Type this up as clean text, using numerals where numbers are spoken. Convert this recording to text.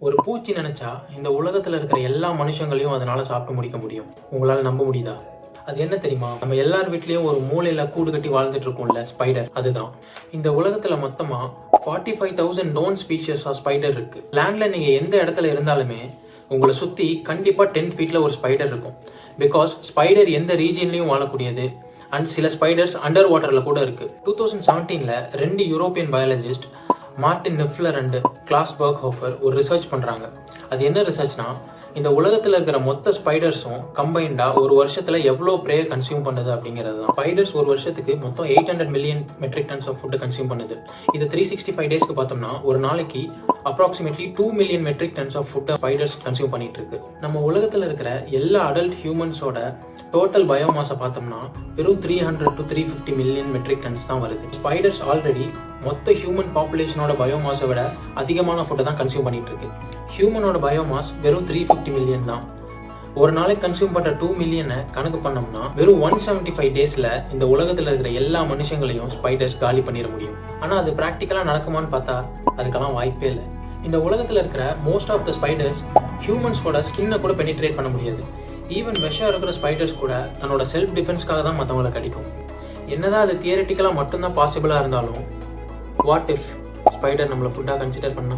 ஒரு பூச்சி நினைச்சா இந்த உலகத்துல இருக்கிற எல்லா மனுஷங்களையும் அதனால சாப்பிட்டு முடிக்க முடியும். உங்களால நம்ப முடியுதா? அது என்ன தெரியுமா? நம்ம எல்லார் வீட்லயும் ஒரு மூலையில கூடு கட்டி வாழ்ந்துட்டு இருக்கோம்ல, ஸ்பைடர். அதுதான். இந்த உலகத்துல மொத்தமா 45,000 நோன் ஸ்பீஷியஸ் ஆஃப் ஸ்பைடர் இருக்கு. லேண்ட்ல நீங்க எந்த இடத்துல இருந்தாலுமே உங்களை சுத்தி கண்டிப்பா 10 ஃபீட்ல ஒரு ஸ்பைடர் இருக்கும். பிகாஸ் ஸ்பைடர் எந்த ரீஜன்லயும் வாழக்கூடியது. அண்ட் சில ஸ்பைடர்ஸ் அண்டர் வாட்டர்ல கூட இருக்கு. 2017ல 2 European biologist Martin Nyffeler and Klaus Birkhofer ஒரு ரிசர்ச் பண்றாங்க. அது என்ன ரிசர்ச்னா, இந்த உலகத்துல இருக்கிற மொத்த ஸ்பைடர்ஸும் கம்பைண்டா ஒரு வருஷத்துல எவ்வளவு ப்ரே கன்சியூம் பண்ணுது அப்படிங்கிறது தான். ஸ்பைடர்ஸ் ஒரு வருஷத்துக்கு மொத்தம் 800 million metric tons of food consume பண்ணுது. இது 365 டேஸ்க்கு பார்த்தோம்னா ஒரு நாளைக்கு approximately 2 million metric tons of food spiders consume பண்ணிட்டு இருக்கு. நம்ம உலகத்துல இருக்கிற எல்லா அடல்ட் ஹியூமன்ஸோட டோட்டல் பயோமாஸை பார்த்தோம்னா வெறும் 300 to 350 மில்லியன் மெட்ரிக் டன்ஸ் தான் வருது. ஸ்பைடர்ஸ் ஆல்ரெடி மொத்த ஹியூமன் பாப்புலேஷனோட பயோமாஸை விட அதிகமான ஃபுட்டை தான் கன்சியூம் பண்ணிட்டு இருக்கு. ஹியூமனோட பயோமாஸ் வெறும் 350 மில்லியன் தான். ஒரு நாளைக்கு கன்சியூம் பண்ற 2 மில்லியனை கணக்கு பண்ணோம்னா வெறும் 175 டேஸ்ல இந்த உலகத்துல இருக்கிற எல்லா மனுஷங்களையும் ஸ்பைடர்ஸ் காலி பண்ணிட முடியும். ஆனா அது பிராக்டிக்கலா நடக்குமான்னு பார்த்தா அதுக்கெல்லாம் வாய்ப்பே இல்லை. இந்த உலகத்துல இருக்கிற மோஸ்ட் ஆஃப் த ஸ்பைடர்ஸ் ஹியூமன்ஸோட ஸ்கின்னை கூட பெனிட்ரேட் பண்ண முடியாது. ஈவன் விஷம் இருக்கிற ஸ்பைடர்ஸ் கூட தன்னோட செல்ஃப் டிஃபென்ஸ்க்காக தான் மற்றவங்களை கடிக்கும். என்னதான் அது தியரிட்டிக்கலா மட்டும்தான் பாசிபிளா இருந்தாலும், வாட் இஃப் ஸ்பைடர் நம்மளை ஃபுட்டா கன்சிடர் பண்ணா?